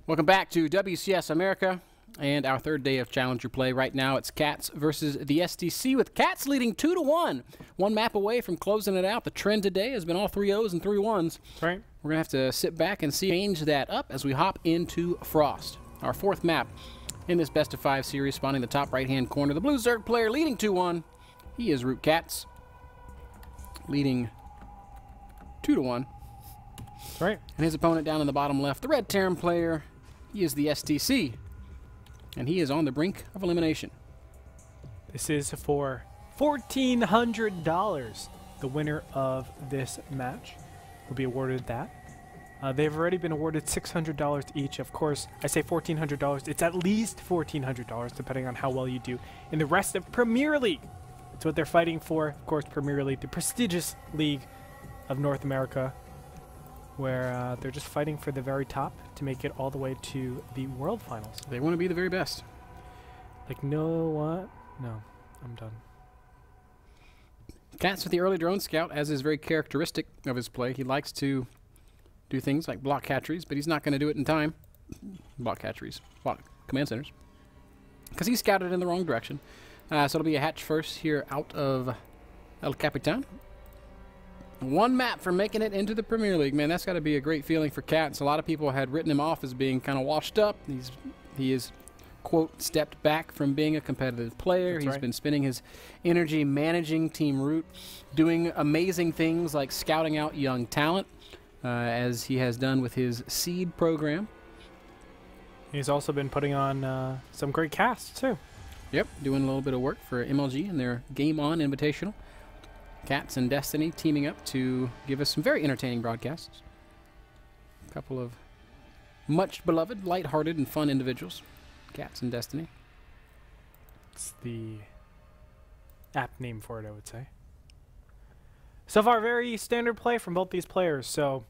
Welcome back to WCS America and our third day of Challenger play. Right now it's Catz versus TheStc, with Catz leading 2-1. One map away from closing it out. The trend today has been all 3-0s and 3-1s. Right. We're going to have to sit back and change that up as we hop into Frost. Our fourth map in this best-of-5 series, spawning the top right-hand corner. The blue Zerg player leading 2-1. He is Root Catz, leading 2-1. That's right. And his opponent down in the bottom left, the red Terran player, he is TheStc, and he is on the brink of elimination. This is for $1,400. The winner of this match will be awarded that. They've already been awarded $600 each. Of course, I say $1,400. It's at least $1,400, depending on how well you do in the rest of Premier League. It's what they're fighting for. Of course, Premier League, the prestigious league of North America, where they're just fighting for the very top to make it all the way to the World Finals. They want to be the very best. Like, no, what? No, I'm done. Catz with the early drone scout, as is very characteristic of his play. He likes to do things like block hatcheries, but he's not going to do it in time. Block hatcheries, block command centers, because he scouted in the wrong direction. So it'll be a hatch first here out of El Capitan. One map for making it into the Premier League. Man, that's got to be a great feeling for Catz. A lot of people had written him off as being kind of washed up. He is, quote, stepped back from being a competitive player. He's been spending his energy managing Team Root, doing amazing things like scouting out young talent, as he has done with his seed program. He's also been putting on some great casts, too. Yep, doing a little bit of work for MLG and their Game On Invitational. Catz and Destiny teaming up to give us some very entertaining broadcasts. A couple of much beloved, lighthearted, and fun individuals. Catz and Destiny. It's the apt name for it, I would say. So far, very standard play from both these players. So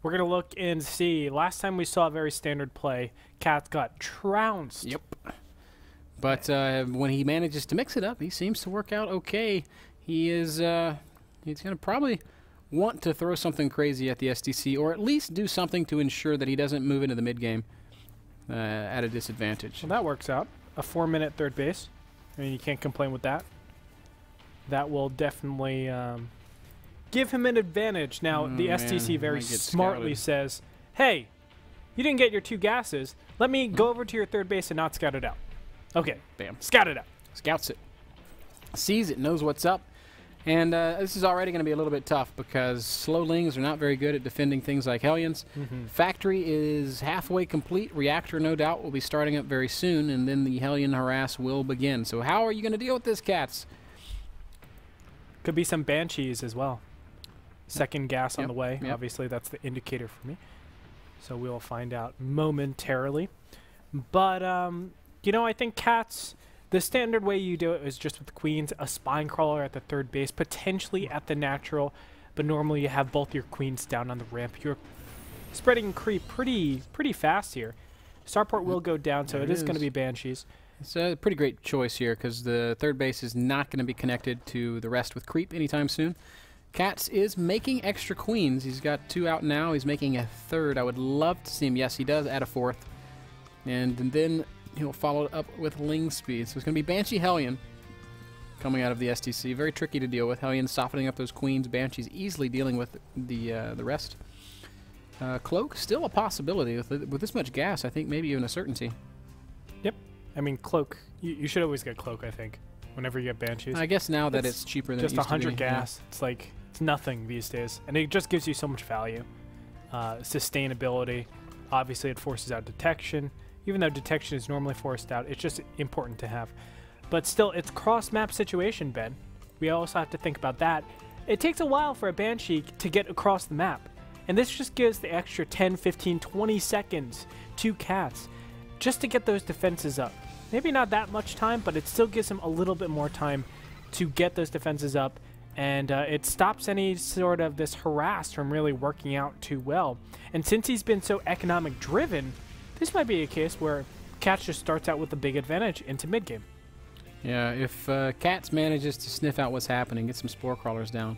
we're going to look and see. Last time we saw a very standard play, Catz got trounced. Yep. But when he manages to mix it up, he seems to work out okay. He is he's going to probably want to throw something crazy at TheStc, or at least do something to ensure that he doesn't move into the mid-game at a disadvantage. Well, that works out. A 4-minute third base. I mean, you can't complain with that. That will definitely give him an advantage. Now, the STC very smartly says, hey, you didn't get your 2 gases. Let me go over to your third base and not scout it out. Okay. Bam. Scout it out. Scouts it. Sees it, knows what's up. And this is already going to be a little bit tough because slowlings are not very good at defending things like Hellions. Factory is halfway complete. Reactor, no doubt, will be starting up very soon, and then the Hellion harass will begin. So how are you going to deal with this, Catz? Could be some Banshees as well. Second gas on the way. Yep. Obviously, that's the indicator for me. So we'll find out momentarily. But, you know, I think Catz, the standard way you do it is just with queens, a spine crawler at the third base, potentially at the natural, but normally you have both your queens down on the ramp. You're spreading creep pretty fast here. Starport will go down, so it is going to be Banshees. It's a pretty great choice here because the third base is not going to be connected to the rest with creep anytime soon. Catz is making extra queens. He's got 2 out now. He's making a third. I would love to see him. Yes, he does add a 4th. And then he'll follow it up with Ling Speed. So it's going to be Banshee Hellion coming out of the STC. Very tricky to deal with. Hellion softening up those queens. Banshee's easily dealing with the rest. Cloak, still a possibility. With this much gas, I think maybe even a certainty. Yep. I mean, Cloak, you should always get Cloak, I think, whenever you get Banshees. I guess now that it's cheaper than just it used 100 to be. gas. Yeah. It's like, it's nothing these days. And it just gives you so much value. Sustainability. Obviously, it forces out detection. Even though detection is normally forced out, it's just important to have. But still, it's cross-map situation, Ben. We also have to think about that. It takes a while for a Banshee to get across the map. And this just gives the extra 10, 15, 20 seconds to Catz just to get those defenses up. Maybe not that much time, but it still gives him a little bit more time to get those defenses up. And it stops any sort of this harass from really working out too well. And since he's been so economic driven, this might be a case where Catz just starts out with a big advantage into mid-game. Yeah, if Catz manages to sniff out what's happening, get some spore crawlers down,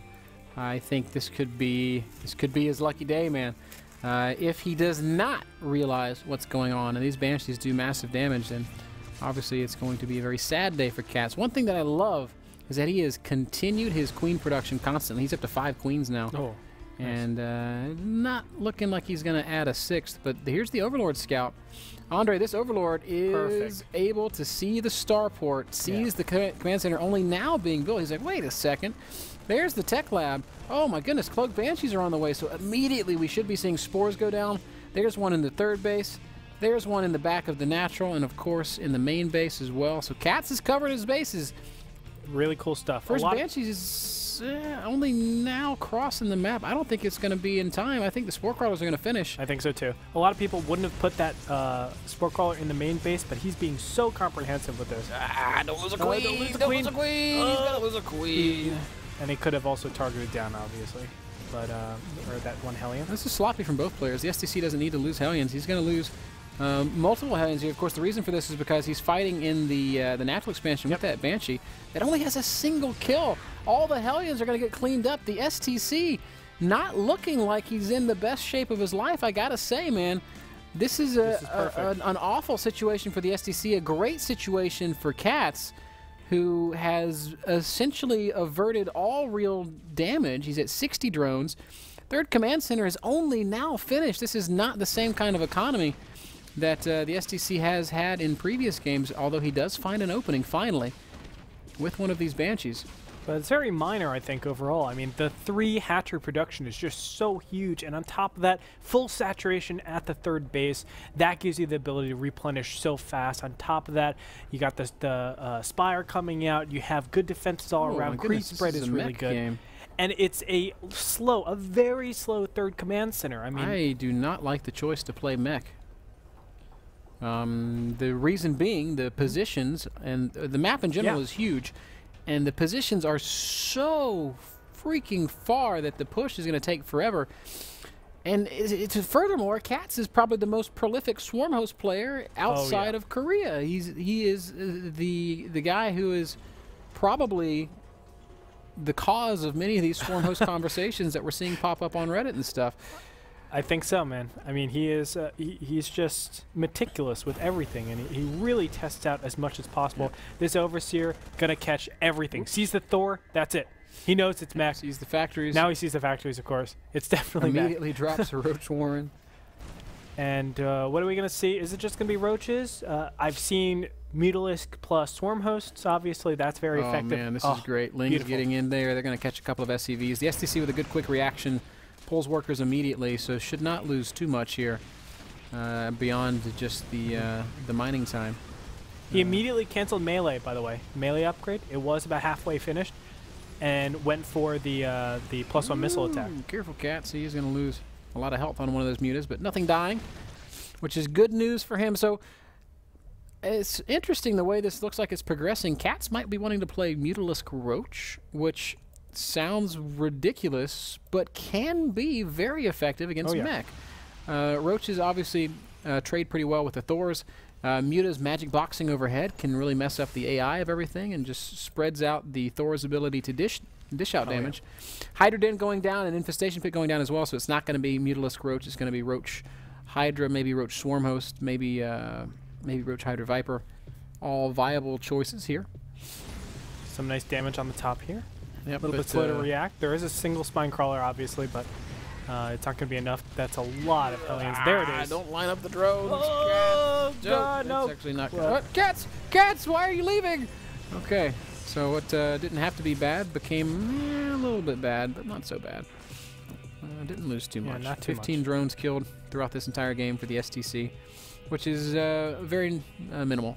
I think this could be his lucky day, man. If he does not realize what's going on, and these Banshees do massive damage, then obviously it's going to be a very sad day for Catz. One thing that I love is that he has continued his queen production constantly. He's up to 5 queens now. Oh, and not looking like he's going to add a 6th, but here's the Overlord Scout. Andre, this Overlord is able to see the starport, sees the command center only now being built. He's like, wait a second. There's the tech lab. Oh my goodness, Cloak Banshees are on the way. So immediately we should be seeing spores go down. There's one in the third base. There's one in the back of the natural, and of course in the main base as well. So Catz has covered his bases. Really cool stuff. First Banshees is only now crossing the map. I don't think it's going to be in time. I think the spore crawlers are going to finish. I think so too. A lot of people wouldn't have put that spore crawler in the main base, but he's being so comprehensive with this. Don't lose a queen. Don't lose a queen. Don't lose a queen. He's got to lose a queen. And he could have also targeted down, obviously. But, or that one Hellion. This is sloppy from both players. The STC doesn't need to lose Hellions. He's going to lose multiple Hellions here. Of course, the reason for this is because he's fighting in the natural expansion with that Banshee that only has a single kill. All the Hellions are going to get cleaned up. The STC not looking like he's in the best shape of his life, I got to say, man. This is an awful situation for the STC, a great situation for Catz, who has essentially averted all real damage. He's at 60 drones. Third command center is only now finished. This is not the same kind of economy that the STC has had in previous games, although he does find an opening finally with one of these Banshees. But it's very minor, I think, overall. I mean, the 3 hatchery production is just so huge, and on top of that, full saturation at the third base. That gives you the ability to replenish so fast. On top of that, you got the Spire coming out. You have good defenses all around. Creep spread is really good. Game. And it's a very slow third command center. I mean, I do not like the choice to play mech. The reason being the positions, and the map in general is huge. And the positions are so freaking far that the push is going to take forever. And furthermore, Catz is probably the most prolific swarm host player outside of Korea. He is the guy who is probably the cause of many of these swarm host conversations that we're seeing pop up on Reddit and stuff. I think so, man. I mean, he is he's just meticulous with everything, and he really tests out as much as possible. This Overseer gonna catch everything. Sees the Thor, that's it. He knows it's mech. Sees the factories. Now he sees the factories, of course. It's definitely immediately drops a Roach Warren. And what are we gonna see? Is it just gonna be roaches? I've seen Mutalisk plus Swarm Hosts. Obviously, that's very effective. Oh man, this is great. Ling's getting in there. They're gonna catch a couple of SCVs. The STC with a good quick reaction. Pulls workers immediately, so should not lose too much here beyond just the mining time. He immediately canceled melee, by the way. Melee upgrade. It was about halfway finished, and went for the +1 missile attack. Careful, Catz. He's going to lose a lot of health on one of those mutas, but nothing dying, which is good news for him. So it's interesting the way this looks like it's progressing. Catz might be wanting to play Mutalisk Roach, which sounds ridiculous, but can be very effective against mech. Roaches obviously trade pretty well with the Thors. Muta's magic boxing overhead can really mess up the AI of everything and just spreads out the Thor's ability to dish out damage. Yeah. Hydra Den going down and Infestation Pit going down as well, so it's not going to be Mutalisk Roach. It's going to be Roach Hydra, maybe Roach Swarm Host, maybe Roach Hydra Viper. All viable choices here. Some nice damage on the top here. Yep, a little bit slow to react. There is a single Spine Crawler, obviously, but it's not going to be enough. That's a lot of Hellions. There it is. Don't line up the drones. Oh, God, no. It's actually not good. Catz! Catz, why are you leaving? Okay, so what didn't have to be bad became a little bit bad, but not so bad. Didn't lose too much. Not too 15 much. drones killed throughout this entire game for the STC, which is very minimal,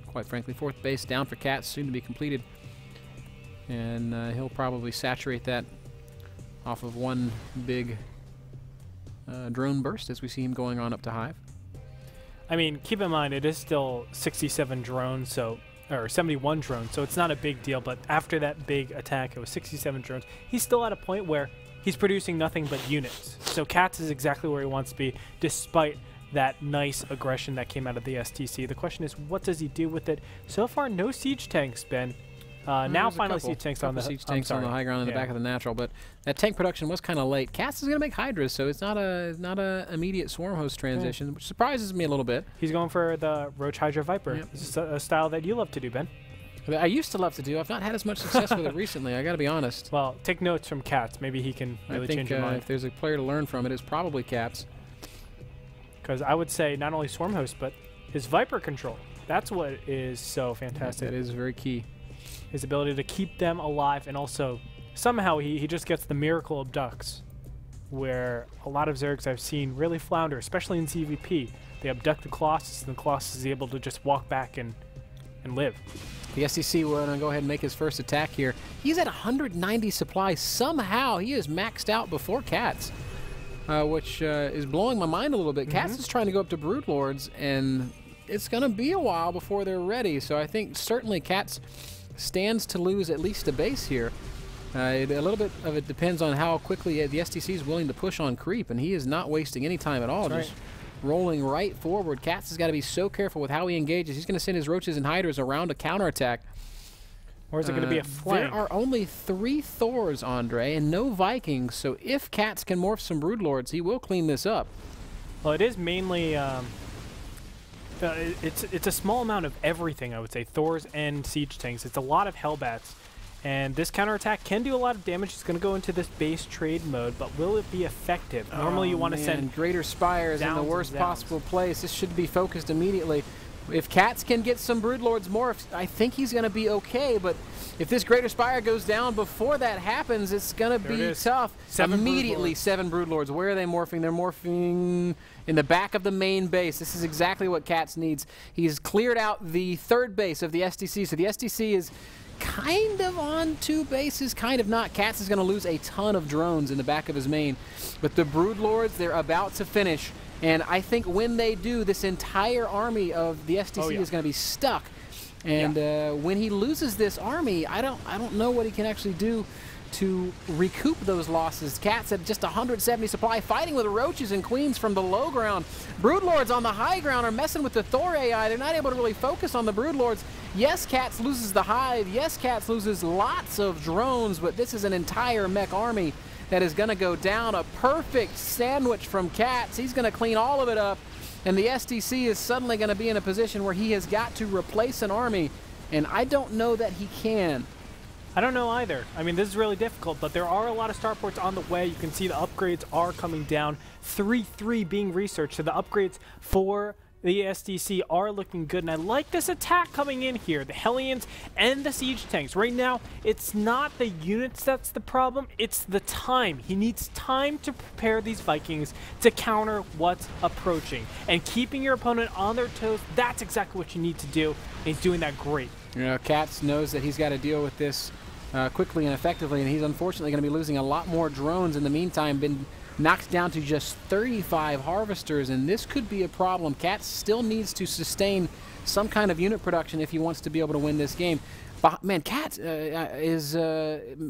quite frankly. 4th base down for Catz, soon to be completed. And he'll probably saturate that off of one big drone burst as we see him going on up to Hive. I mean, keep in mind, it is still 67 drones, or 71 drones, so it's not a big deal. But after that big attack, it was 67 drones. He's still at a point where he's producing nothing but units. So Catz is exactly where he wants to be, despite that nice aggression that came out of the STC. The question is, what does he do with it? So far, no siege tanks, Ben. Now finally siege tanks on the high ground in the back of the natural, but that tank production was kind of late. Catz is going to make Hydras, so it's not a immediate Swarm Host transition, which surprises me a little bit. He's going for the Roach Hydra Viper. Yep. This is a style that you love to do, Ben. I used to love to do. I've not had as much success with it recently. I got to be honest. Well, take notes from Catz. Maybe he can really change your mind. If there's a player to learn from, it is probably Catz. Because I would say not only Swarm Host, but his Viper control. That's what is so fantastic. That is very key. His ability to keep them alive, and also somehow he just gets the miracle abducts, where a lot of Zergs I've seen really flounder, especially in CVP. They abduct the Colossus, and the Colossus is able to just walk back and live. The STC will go ahead and make his first attack here. He's at 190 supply. Somehow he is maxed out before Catz, which is blowing my mind a little bit. Catz is trying to go up to Broodlords, and it's going to be a while before they're ready. So I think certainly Catz stands to lose at least a base here. A little bit of it depends on how quickly the STC is willing to push on creep, and he is not wasting any time at all. That's just rolling right forward. Catz has got to be so careful with how he engages. He's going to send his Roaches and Hydras around to counterattack. Or is it going to be a flank? There are only 3 Thors, Andre, and no Vikings, so if Catz can morph some Broodlords, he will clean this up. Well, it is mainly... it's a small amount of everything, I would say. Thors and siege tanks. It's a lot of Hellbats. And this counterattack can do a lot of damage. It's going to go into this base trade mode, but will it be effective? Normally you want to send Greater Spire is in the worst possible place. This should be focused immediately. If Catz can get some Broodlords morphs, I think he's going to be okay, but if this Greater Spire goes down before that happens, it's going to be tough. 7 immediately Broodlords. 7 Broodlords. Where are they morphing? They're morphing in the back of the main base. This is exactly what Catz needs. He's cleared out the 3rd base of the STC, so the STC is kind of on 2 bases, kind of not. Catz is going to lose a ton of drones in the back of his main, but the Broodlords, they're about to finish. And I think when they do, this entire army of the STC is going to be stuck. And when he loses this army, I don't know what he can actually do to recoup those losses. Catz at just 170 supply, fighting with Roaches and Queens from the low ground. Broodlords on the high ground are messing with the Thor AI. They're not able to really focus on the Broodlords. Yes, Catz loses the Hive. Yes, Catz loses lots of drones, but this is an entire mech army that is going to go down. A perfect sandwich from Catz. He's going to clean all of it up, and the STC is suddenly going to be in a position where he has got to replace an army, and I don't know that he can. I don't know either. I mean, this is really difficult, but there are a lot of starports on the way. You can see the upgrades are coming down. 3-3 being researched, so the upgrades for the STC are looking good, and I like this attack coming in here. The Hellions and the siege tanks. Right now, it's not the units that's the problem, it's the time. He needs time to prepare these Vikings to counter what's approaching. And keeping your opponent on their toes, that's exactly what you need to do, and he's doing that great. You know, Catz knows that he's got to deal with this quickly and effectively, and he's unfortunately going to be losing a lot more drones in the meantime. Been knocked down to just 35 harvesters, and this could be a problem. Catz still needs to sustain some kind of unit production if he wants to be able to win this game. Man, Catz is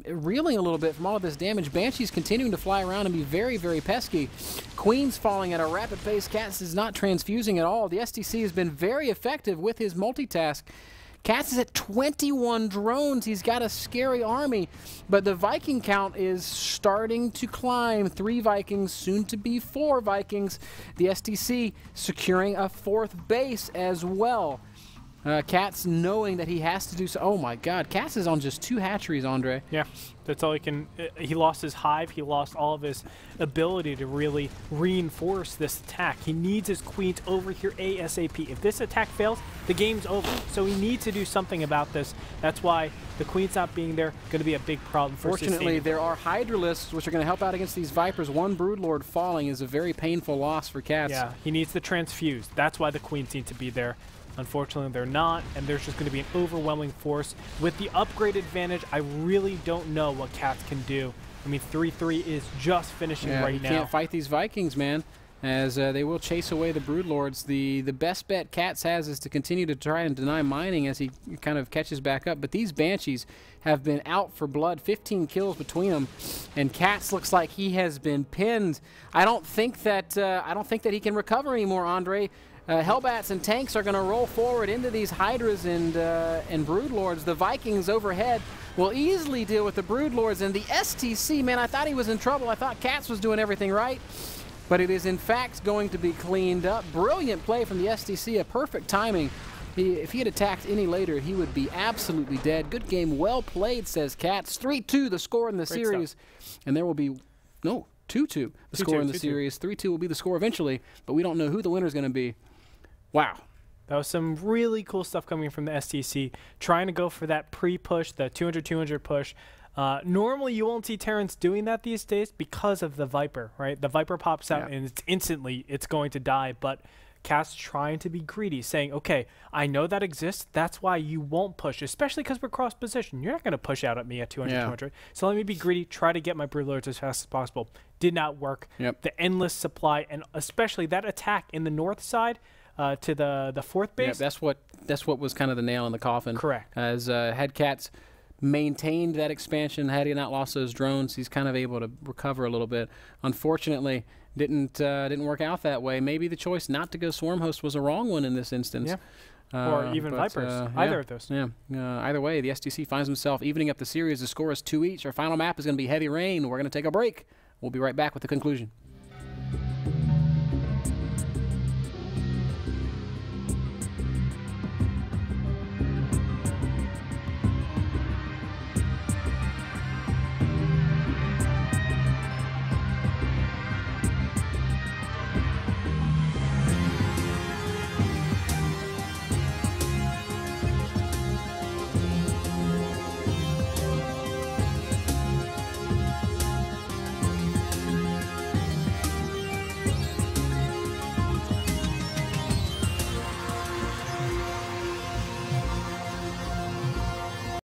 reeling a little bit from all of this damage. Banshee's continuing to fly around and be very, very pesky. Queen's falling at a rapid pace. Catz is not transfusing at all. The STC has been very effective with his multitask. Catz is at 21 drones. He's got a scary army, but the Viking count is starting to climb. 3 Vikings, soon to be 4 Vikings. The STC securing a 4th base as well. Catz knowing that he has to do so. Oh my God, Catz is on just 2 hatcheries, Andre. Yeah, that's all he can. He lost his hive. He lost all of his ability to really reinforce this attack. He needs his queens over here ASAP. If this attack fails, the game's over. So he needs to do something about this. That's why the queens not being there going to be a big problem for Fortunately, there are Hydralisks, which are going to help out against these Vipers. 1 Broodlord falling is a very painful loss for Catz. Yeah, he needs to transfuse. That's why the queens need to be there. Unfortunately, they're not, and there's just going to be an overwhelming force. With the upgrade advantage, I really don't know what Catz can do. I mean, 3-3 is just finishing right now. You can't fight these Vikings, man, as they will chase away the Broodlords. The best bet Catz has is to continue to try and deny mining as he kind of catches back up. But these Banshees have been out for blood, 15 kills between them, and Catz looks like he has been pinned. I don't think that he can recover anymore, Andre. Hellbats and tanks are going to roll forward into these Hydras and Broodlords. The Vikings overhead will easily deal with the Broodlords, and the STC, man, I thought he was in trouble. I thought Catz was doing everything right, but it is in fact going to be cleaned up. Brilliant play from the STC, a perfect timing. If he had attacked any later, he would be absolutely dead. Good game, well played, says Catz. 3-2 the score in the series, and there will be, no, 2-2 the score in the series. 3-2 will be the score eventually, but we don't know who the winner is going to be. Wow. That was some really cool stuff coming from the STC, trying to go for that pre-push, the 200-200 push. Normally, you won't see Terrans doing that these days because of the Viper, right? The Viper pops out and it's going to die, but Catz trying to be greedy, saying, okay, I know that exists. That's why you won't push, especially because we're cross-position. You're not going to push out at me at 200-200. So let me be greedy, try to get my Broodlords as fast as possible. Did not work. The endless supply, and especially that attack in the north side, to the 4th base. Yeah, that's what was kind of the nail in the coffin. Correct. As had Catz maintained that expansion, had he not lost those drones, he's kind of able to recover a little bit. Unfortunately, didn't work out that way. Maybe the choice not to go Swarm Host was a wrong one in this instance. Yeah. Or even Vipers. Either of those. Yeah. Either way, the STC finds himself evening up the series. The score is 2 each. Our final map is going to be Heavy Rain. We're going to take a break. We'll be right back with the conclusion.